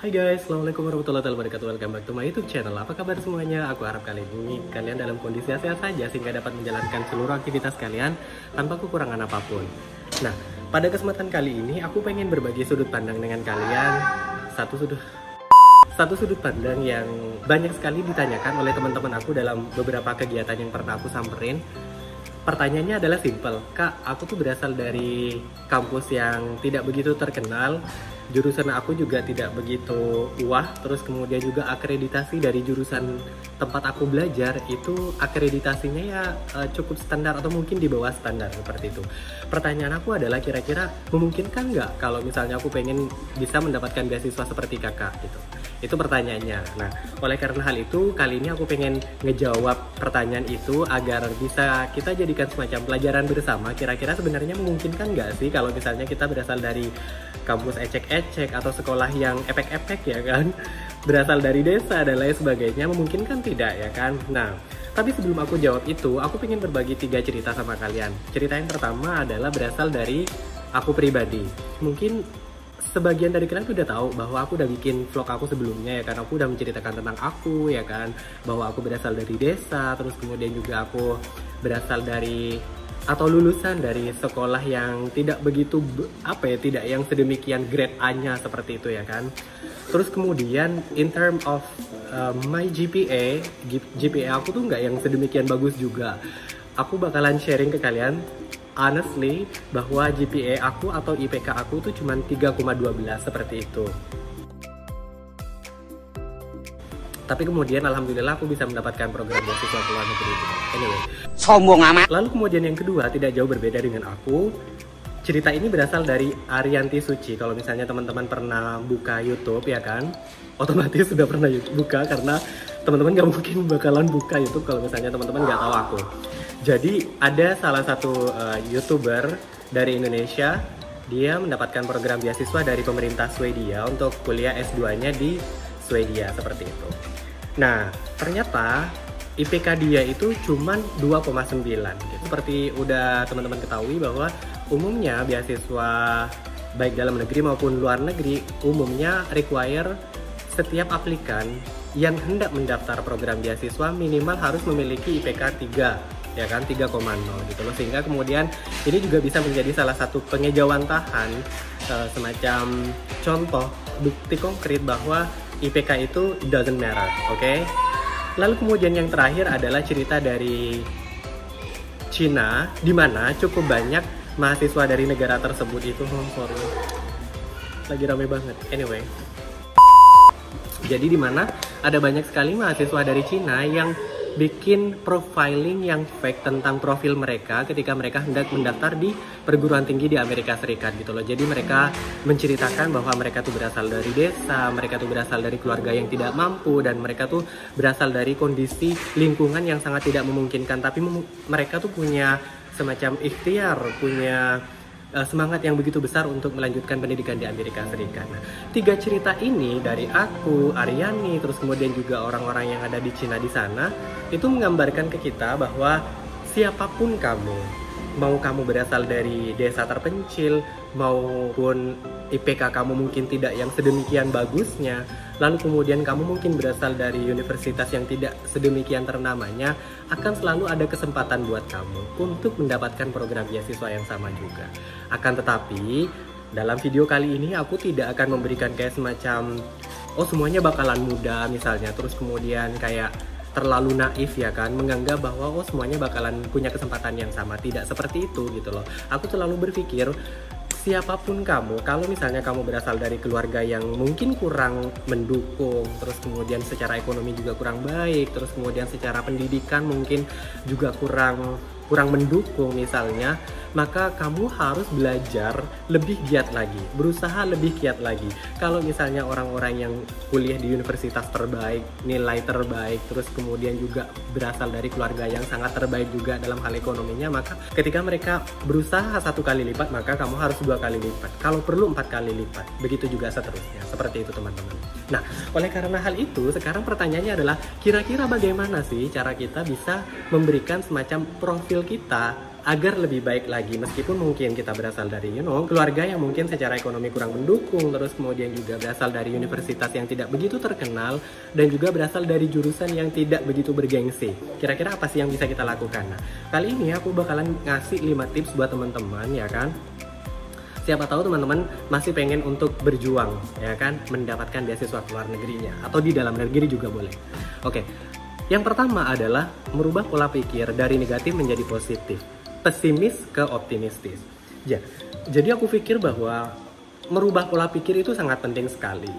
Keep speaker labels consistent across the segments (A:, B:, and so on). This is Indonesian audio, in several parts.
A: Hai guys, Assalamualaikum warahmatullahi wabarakatuh. Welcome back to my YouTube channel. Apa kabar semuanya? Aku harap kali ini kalian dalam kondisi sehat saja sehingga dapat menjalankan seluruh aktivitas kalian tanpa kekurangan apapun. Nah, pada kesempatan kali ini aku pengen berbagi sudut pandang dengan kalian. Satu sudut pandang yang banyak sekali ditanyakan oleh teman-teman aku dalam beberapa kegiatan yang pernah aku samperin. Pertanyaannya adalah simple, Kak, aku tuh berasal dari kampus yang tidak begitu terkenal. Jurusan aku juga tidak begitu wah, terus kemudian juga akreditasi dari jurusan tempat aku belajar itu akreditasinya ya cukup standar atau mungkin di bawah standar seperti itu. Pertanyaan aku adalah kira-kira memungkinkan nggak kalau misalnya aku pengen bisa mendapatkan beasiswa seperti kakak gitu. Itu pertanyaannya. Nah, oleh karena hal itu kali ini aku pengen ngejawab pertanyaan itu agar bisa kita jadikan semacam pelajaran bersama. Kira-kira sebenarnya memungkinkan nggak sih kalau misalnya kita berasal dari kampus ecek-ecek atau sekolah yang epek-epek ya kan, berasal dari desa dan lain sebagainya, memungkinkan tidak ya kan. Nah, tapi sebelum aku jawab itu, aku pengen berbagi 3 cerita sama kalian. Cerita yang pertama adalah berasal dari aku pribadi. Mungkin sebagian dari kalian udah tahu bahwa aku udah bikin vlog aku sebelumnya ya kan, aku udah menceritakan tentang aku ya kan, bahwa aku berasal dari desa, terus kemudian juga aku berasal dari atau lulusan dari sekolah yang tidak begitu tidak yang sedemikian grade A-nya seperti itu ya kan. Terus kemudian in term of my GPA aku tuh nggak yang sedemikian bagus juga. Aku bakalan sharing ke kalian honestly bahwa GPA aku atau IPK aku tuh cuma 3,12 seperti itu. Tapi kemudian alhamdulillah aku bisa mendapatkan program beasiswa ke luar negeri. Anyway,
B: sombong amat.
A: Lalu kemudian yang kedua tidak jauh berbeda dengan aku. Cerita ini berasal dari Arianti Suci. Kalau misalnya teman-teman pernah buka YouTube ya kan, otomatis sudah pernah buka karena teman-teman gak mungkin bakalan buka YouTube kalau misalnya teman-teman nggak tahu aku. Jadi ada salah satu YouTuber dari Indonesia, dia mendapatkan program beasiswa dari pemerintah Swedia untuk kuliah S2-nya di Swedia seperti itu. Nah, ternyata IPK dia itu cuman 2,9 gitu. Seperti udah teman-teman ketahui bahwa umumnya beasiswa baik dalam negeri maupun luar negeri umumnya require setiap aplikan yang hendak mendaftar program beasiswa minimal harus memiliki IPK 3 ya kan, 3,0 gitu loh. Sehingga kemudian ini juga bisa menjadi salah satu pengejawantahan semacam contoh bukti konkret bahwa IPK itu doesn't matter, oke? Lalu kemudian yang terakhir adalah cerita dari Cina, di mana cukup banyak mahasiswa dari negara tersebut itu, lagi rame banget. Anyway, jadi di mana ada banyak sekali mahasiswa dari Cina yang bikin profiling yang fake tentang profil mereka ketika mereka hendak mendaftar di perguruan tinggi di Amerika Serikat gitu loh. Jadi mereka menceritakan bahwa mereka tuh berasal dari desa, mereka tuh berasal dari keluarga yang tidak mampu, dan mereka tuh berasal dari kondisi lingkungan yang sangat tidak memungkinkan. Tapi mereka tuh punya semacam ikhtiar, punya semangat yang begitu besar untuk melanjutkan pendidikan di Amerika Serikat. Nah, 3 cerita ini dari aku, Aryani, terus kemudian juga orang-orang yang ada di Cina di sana, itu menggambarkan ke kita bahwa siapapun kamu, mau kamu berasal dari desa terpencil, maupun IPK kamu mungkin tidak yang sedemikian bagusnya, lalu kemudian kamu mungkin berasal dari universitas yang tidak sedemikian ternamanya, akan selalu ada kesempatan buat kamu untuk mendapatkan program beasiswa yang sama juga. Akan tetapi, dalam video kali ini aku tidak akan memberikan kayak semacam semuanya bakalan mudah misalnya, terus kemudian kayak terlalu naif ya kan, menganggap bahwa semuanya bakalan punya kesempatan yang sama. Tidak seperti itu gitu loh. Aku selalu berpikir siapapun kamu, kalau misalnya kamu berasal dari keluarga yang mungkin kurang mendukung, terus kemudian secara ekonomi juga kurang baik, terus kemudian secara pendidikan mungkin juga kurang mendukung misalnya, maka kamu harus belajar lebih giat lagi, berusaha lebih giat lagi. Kalau misalnya orang-orang yang kuliah di universitas terbaik, nilai terbaik, terus kemudian juga berasal dari keluarga yang sangat terbaik juga dalam hal ekonominya, maka ketika mereka berusaha 1 kali lipat, maka kamu harus 2 kali lipat, kalau perlu 4 kali lipat, begitu juga seterusnya. Seperti itu teman-teman. Nah, oleh karena hal itu, sekarang pertanyaannya adalah kira-kira bagaimana sih cara kita bisa memberikan semacam profil kita agar lebih baik lagi. Meskipun mungkin kita berasal dari keluarga yang mungkin secara ekonomi kurang mendukung, terus kemudian juga berasal dari universitas yang tidak begitu terkenal, dan juga berasal dari jurusan yang tidak begitu bergengsi. Kira-kira apa sih yang bisa kita lakukan? Nah, kali ini aku bakalan ngasih 5 tips buat teman-teman, ya kan? Siapa tahu teman-teman masih pengen untuk berjuang, ya kan, mendapatkan beasiswa ke luar negerinya, atau di dalam negeri juga boleh. Oke, yang pertama adalah merubah pola pikir dari negatif menjadi positif, pesimis ke optimistis. Ya, jadi aku pikir bahwa merubah pola pikir itu sangat penting sekali.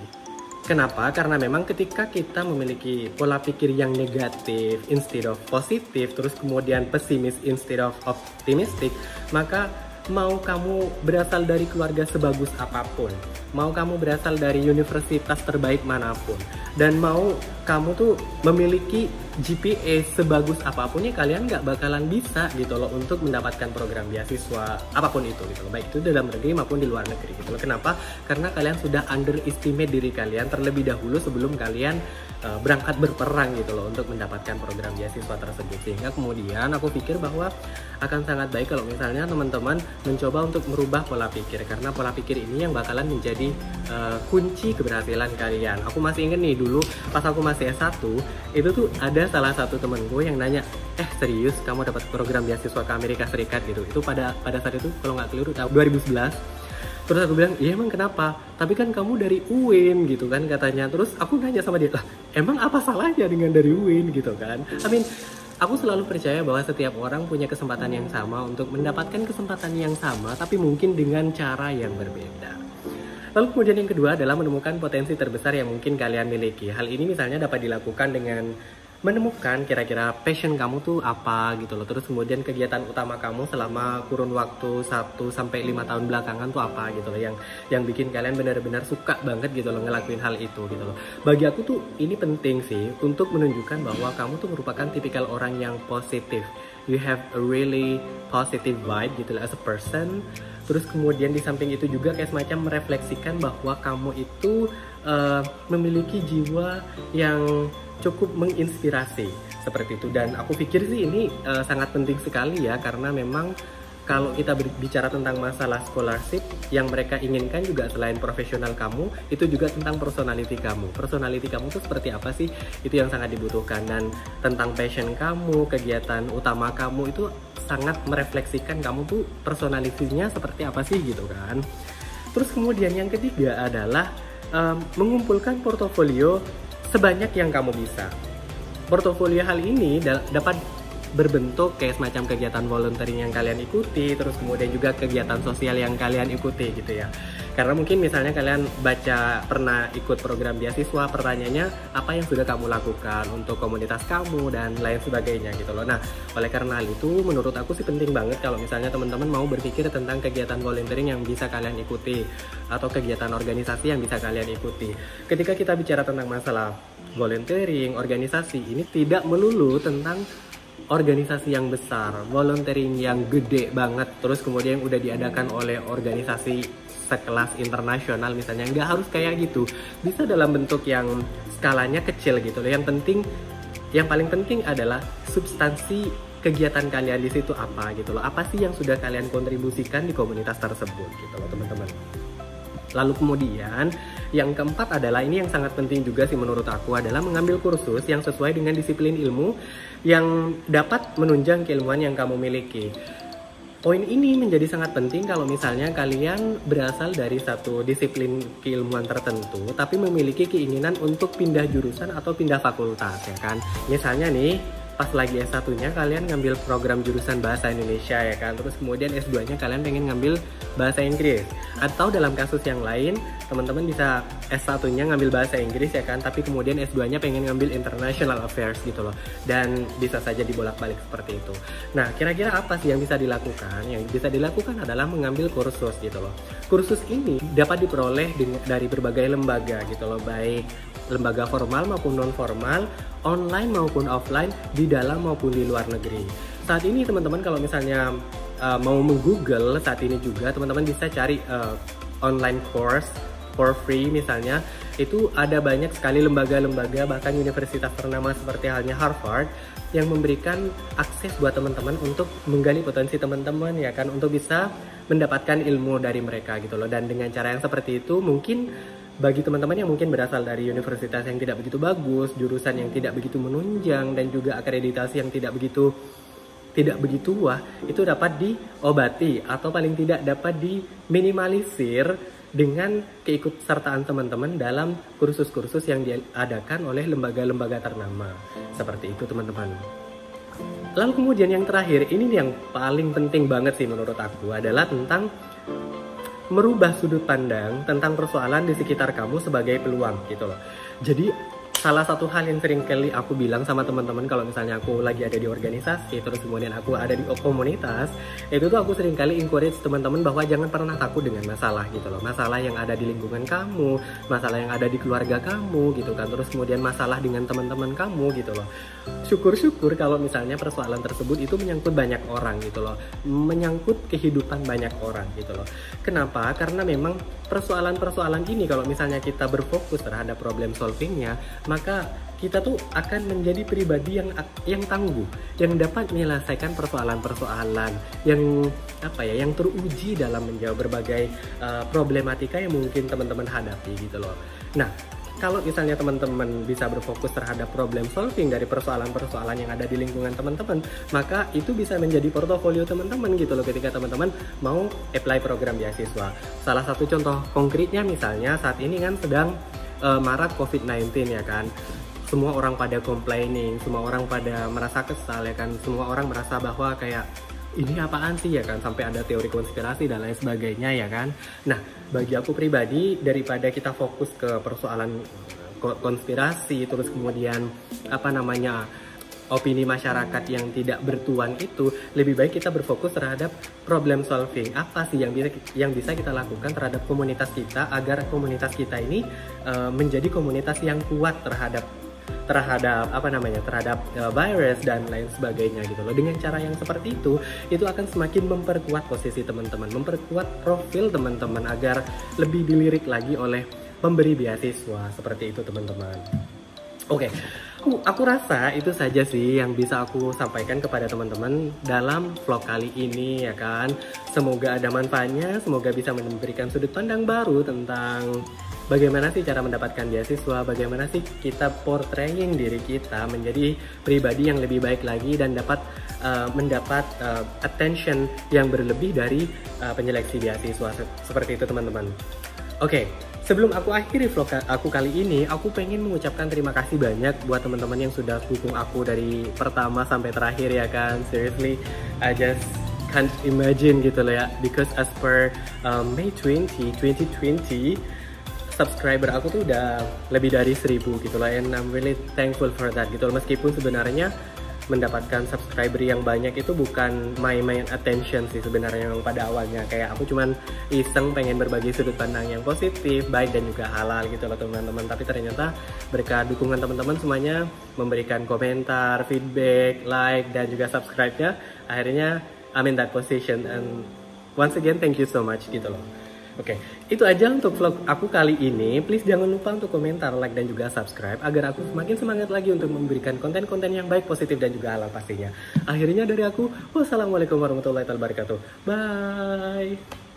A: Kenapa? Karena memang ketika kita memiliki pola pikir yang negatif instead of positif, terus kemudian pesimis instead of optimistic, maka mau kamu berasal dari keluarga sebagus apapun, mau kamu berasal dari universitas terbaik manapun, dan mau kamu tuh memiliki GPA sebagus apapun, ya kalian nggak bakalan bisa gitu loh untuk mendapatkan program beasiswa apapun itu gitu loh, baik itu dalam negeri maupun di luar negeri gitu loh. Kenapa? Karena kalian sudah underestimate diri kalian terlebih dahulu sebelum kalian berangkat berperang gitu loh untuk mendapatkan program beasiswa tersebut. Sehingga kemudian aku pikir bahwa akan sangat baik kalau misalnya teman-teman mencoba untuk merubah pola pikir, karena pola pikir ini yang bakalan menjadi kunci keberhasilan kalian. Aku masih ingat nih dulu pas aku masih S1, itu tuh ada salah satu temen gue yang nanya, serius kamu dapat program beasiswa ke Amerika Serikat gitu. Itu pada saat itu kalau nggak keliru tahun 2011. Terus aku bilang, iya emang kenapa? Tapi kan kamu dari UIN gitu kan katanya. Terus aku nanya sama dia, lah emang apa salahnya dengan dari UIN gitu kan? Aku selalu percaya bahwa setiap orang punya kesempatan yang sama untuk mendapatkan kesempatan yang sama, tapi mungkin dengan cara yang berbeda. Lalu kemudian yang kedua adalah menemukan potensi terbesar yang mungkin kalian miliki. Hal ini misalnya dapat dilakukan dengan menemukan kira-kira passion kamu tuh apa gitu loh. Terus kemudian kegiatan utama kamu selama kurun waktu 1-5 tahun belakangan tuh apa gitu loh, yang bikin kalian benar-benar suka banget gitu loh ngelakuin hal itu gitu loh. Bagi aku tuh ini penting sih untuk menunjukkan bahwa kamu tuh merupakan tipikal orang yang positif. You have a really positive vibe gitu loh as a person. Terus kemudian di samping itu juga kayak semacam merefleksikan bahwa kamu itu memiliki jiwa yang cukup menginspirasi seperti itu. Dan aku pikir sih ini sangat penting sekali ya, karena memang kalau kita berbicara tentang masalah scholarship, yang mereka inginkan juga selain profesional kamu, itu juga tentang personality kamu. Personality kamu tuh seperti apa sih? Itu yang sangat dibutuhkan. Dan tentang passion kamu, kegiatan utama kamu itu sangat merefleksikan kamu tuh personalitinya seperti apa sih gitu kan. Terus kemudian yang ketiga adalah mengumpulkan portofolio sebanyak yang kamu bisa. Portofolio hal ini dapat berbentuk kayak semacam kegiatan volunteering yang kalian ikuti, terus kemudian juga kegiatan sosial yang kalian ikuti gitu ya. Karena mungkin misalnya kalian pernah ikut program beasiswa, pertanyaannya apa yang sudah kamu lakukan untuk komunitas kamu dan lain sebagainya gitu loh. Nah, oleh karena hal itu menurut aku sih penting banget kalau misalnya teman-teman mau berpikir tentang kegiatan volunteering yang bisa kalian ikuti atau kegiatan organisasi yang bisa kalian ikuti. Ketika kita bicara tentang masalah volunteering, organisasi, ini tidak melulu tentang organisasi yang besar, volunteering yang gede banget, terus kemudian udah diadakan oleh organisasi sekelas internasional misalnya. Nggak harus kayak gitu, bisa dalam bentuk yang skalanya kecil gitu loh. Yang paling penting adalah substansi kegiatan kalian di situ apa gitu loh. Apa sih yang sudah kalian kontribusikan di komunitas tersebut gitu loh teman-teman. Lalu kemudian yang keempat adalah, ini yang sangat penting juga sih menurut aku, adalah mengambil kursus yang sesuai dengan disiplin ilmu yang dapat menunjang keilmuan yang kamu miliki. Poin ini menjadi sangat penting kalau misalnya kalian berasal dari satu disiplin keilmuan tertentu tapi memiliki keinginan untuk pindah jurusan atau pindah fakultas ya kan. Misalnya nih, pas lagi S1-nya kalian ngambil program jurusan bahasa Indonesia ya kan, terus kemudian S2-nya kalian pengen ngambil bahasa Inggris. Atau dalam kasus yang lain, teman-teman bisa S1-nya ngambil bahasa Inggris ya kan, tapi kemudian S2-nya pengen ngambil International Affairs gitu loh. Dan bisa saja dibolak-balik seperti itu. Nah, kira-kira apa sih yang bisa dilakukan? Yang bisa dilakukan adalah mengambil kursus gitu loh. Kursus ini dapat diperoleh dari berbagai lembaga gitu loh, baik lembaga formal maupun non-formal, online maupun offline, di dalam maupun di luar negeri. Saat ini teman-teman kalau misalnya mau meng-google saat ini juga, teman-teman bisa cari online course for free misalnya itu ada banyak sekali lembaga-lembaga, bahkan universitas ternama seperti halnya Harvard, yang memberikan akses buat teman-teman untuk menggali potensi teman-teman ya kan, untuk bisa mendapatkan ilmu dari mereka gitu loh. Dan dengan cara yang seperti itu, mungkin bagi teman-teman yang mungkin berasal dari universitas yang tidak begitu bagus, jurusan yang tidak begitu menunjang, dan juga akreditasi yang tidak begitu wah, itu dapat diobati atau paling tidak dapat diminimalisir dengan keikutsertaan teman-teman dalam kursus-kursus yang diadakan oleh lembaga-lembaga ternama. Seperti itu teman-teman. Lalu kemudian yang terakhir, ini yang paling penting banget sih menurut aku, adalah tentang merubah sudut pandang tentang persoalan di sekitar kamu sebagai peluang gitu loh. Jadi salah satu hal yang sering kali aku bilang sama teman-teman kalau misalnya aku lagi ada di organisasi, terus kemudian aku ada di komunitas, itu tuh aku sering kali encourage teman-teman bahwa jangan pernah takut dengan masalah gitu loh. Masalah yang ada di lingkungan kamu, masalah yang ada di keluarga kamu gitu kan, terus kemudian masalah dengan teman-teman kamu gitu loh. Syukur-syukur kalau misalnya persoalan tersebut itu menyangkut banyak orang gitu loh, menyangkut kehidupan banyak orang gitu loh. Kenapa? Karena memang persoalan-persoalan ini kalau misalnya kita berfokus terhadap problem solvingnya, maka kita tuh akan menjadi pribadi yang tangguh, yang dapat menyelesaikan persoalan-persoalan yang teruji dalam menjawab berbagai problematika yang mungkin teman-teman hadapi gitu loh. Nah, kalau misalnya teman-teman bisa berfokus terhadap problem solving dari persoalan-persoalan yang ada di lingkungan teman-teman, maka itu bisa menjadi portofolio teman-teman gitu loh ketika teman-teman mau apply program beasiswa. Salah satu contoh konkretnya misalnya saat ini kan sedang marak COVID-19 ya kan. Semua orang pada complaining, semua orang pada merasa kesal ya kan, semua orang merasa bahwa kayak ini apaan sih ya kan, sampai ada teori konspirasi dan lain sebagainya ya kan. Nah, bagi aku pribadi, daripada kita fokus ke persoalan konspirasi terus kemudian opini masyarakat yang tidak bertuan itu, lebih baik kita berfokus terhadap problem solving. Apa sih yang bisa kita lakukan terhadap komunitas kita agar komunitas kita ini menjadi komunitas yang kuat terhadap virus dan lain sebagainya gitu loh. Dengan cara yang seperti itu akan semakin memperkuat posisi teman-teman, memperkuat profil teman-teman agar lebih dilirik lagi oleh pemberi beasiswa. Seperti itu teman-teman. Oke, aku rasa itu saja sih yang bisa aku sampaikan kepada teman-teman dalam vlog kali ini ya kan. Semoga ada manfaatnya, semoga bisa memberikan sudut pandang baru tentang bagaimana sih cara mendapatkan beasiswa, bagaimana sih kita portraying diri kita menjadi pribadi yang lebih baik lagi dan dapat mendapat attention yang berlebih dari penyeleksi beasiswa. Seperti itu teman-teman. Oke. Sebelum aku akhiri vlog aku kali ini, aku pengen mengucapkan terima kasih banyak buat teman-teman yang sudah dukung aku dari pertama sampai terakhir ya kan. Seriously, I just can't imagine gitu loh ya. Because as per May 2020, subscriber aku tuh udah lebih dari 1000 gitu loh. And I'm really thankful for that gitu loh. Meskipun sebenarnya mendapatkan subscriber yang banyak itu bukan my main attention sih sebenarnya yang pada awalnya. Kayak aku cuman iseng pengen berbagi sudut pandang yang positif, baik dan juga halal gitu loh teman-teman. Tapi ternyata berkat dukungan teman-teman semuanya memberikan komentar, feedback, like dan juga subscribe-nya, akhirnya I'm in that position. And once again thank you so much gitu loh. Oke, itu aja untuk vlog aku kali ini. Please jangan lupa untuk komentar, like, dan juga subscribe agar aku semakin semangat lagi untuk memberikan konten-konten yang baik, positif, dan juga halal pastinya. Akhirnya dari aku, wassalamualaikum warahmatullahi wabarakatuh. Bye!